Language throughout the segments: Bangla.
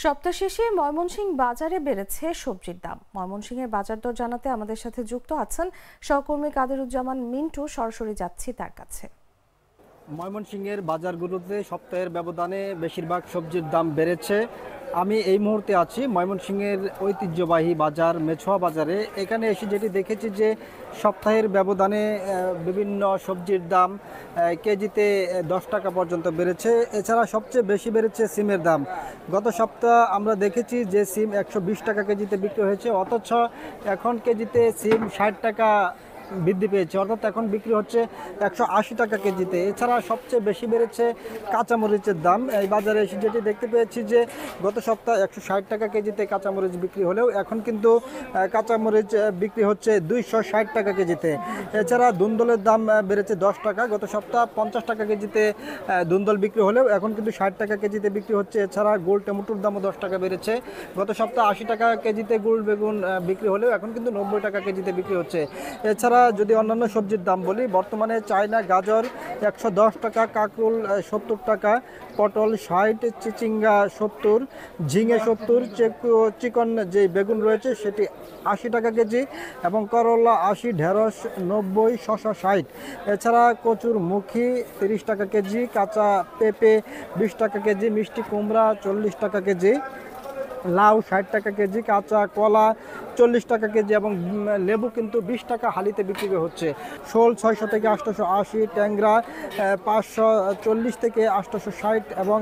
সপ্তাহ শেষে ময়মনসিংহ বাজারে বেড়েছে সবজির দাম। ময়মনসিংহের বাজার দর জানাতে আমাদের সাথে যুক্ত আছেন সহকর্মী কাদেরুজ্জামান মিন্টু। সরাসরি যাচ্ছি তার কাছে। ময়মনসিংহের বাজারগুলোতে সপ্তাহের ব্যবধানে বেশিরভাগ সবজির দাম বেড়েছে। আমি এই মুহূর্তে আছি ময়মনসিংহের ঐতিহ্যবাহী বাজার মেছোয়া বাজারে। এখানে এসে যেটি দেখেছি যে সপ্তাহের ব্যবধানে বিভিন্ন সবজির দাম কেজিতে 10 টাকা পর্যন্ত বেড়েছে। এছাড়া সবচেয়ে বেশি বেড়েছে সিমের দাম। গত সপ্তাহ আমরা দেখেছি যে সিম 120 টাকা কেজিতে বিক্রি হয়েছে, অথচ এখন কেজিতে সিম 60 টাকা বৃদ্ধি পেয়েছে, অর্থাৎ এখন বিক্রি হচ্ছে 180 টাকা কেজিতে। এছাড়া সবচেয়ে বেশি বেড়েছে কাঁচামরিচের দাম। এই বাজারে এসে যেটি দেখতে পেয়েছি যে গত সপ্তাহে 160 টাকা কেজিতে কাঁচামরিচ বিক্রি হলেও এখন কিন্তু কাঁচামরিচ বিক্রি হচ্ছে 260 টাকা কেজিতে। এছাড়া ধুন্দলের দাম বেড়েছে 10 টাকা। গত সপ্তাহ 50 টাকা কেজিতে ধুন্দল বিক্রি হলেও এখন কিন্তু 60 টাকা কেজিতে বিক্রি হচ্ছে। এছাড়া গোল টমেটোর দামও 10 টাকা বেড়েছে। গত সপ্তাহে 80 টাকা কেজিতে গোল বেগুন বিক্রি হলেও এখন কিন্তু 90 টাকা কেজিতে বিক্রি হচ্ছে। এছাড়া যদি অন্যান্য সবজির দাম বলি, বর্তমানে চায়না গাজর 110 টাকা, কাঁকরোল 70 টাকা, পটল 60, চিচিঙ্গা 70, ঝিঙে 70, চিকন যে বেগুন রয়েছে সেটি 80 টাকা কেজি এবং করলা 80, ঢেঁড়স 90, শসা 60। এছাড়া কচুর মুখী 30 টাকা কেজি, কাঁচা পেঁপে 20 টাকা কেজি, মিষ্টি কুমড়া 40 টাকা কেজি, লাউ 60 টাকা কেজি, কাঁচা কলা 40 টাকা কেজি এবং লেবু কিন্তু 20 টাকা হালিতে বিক্রি হচ্ছে। শোল 600 থেকে 880, ট্যাংরা 540 থেকে 860 এবং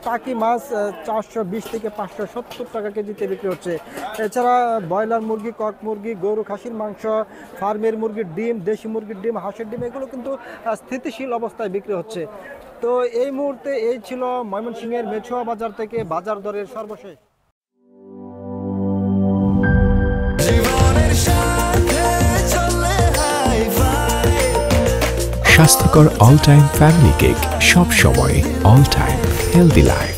টাকি মাছ 420 থেকে 570 টাকা কেজিতে বিক্রি হচ্ছে। এছাড়া ব্রয়লার মুরগি, কক মুরগি, গরু খাসির মাংস, ফার্মের মুরগির ডিম, দেশি মুরগির ডিম, হাঁসের ডিম এগুলো কিন্তু স্থিতিশীল অবস্থায় বিক্রি হচ্ছে। তো এই মুহূর্তে এই ছিল ময়মনসিংহের মেছোয়া বাজার থেকে বাজার দরের সর্বশেষ। স্বাস্থ্যকর অল টাইম ফ্যামিলি কেক, সব সময় অল টাইম হেলদি লাইফ।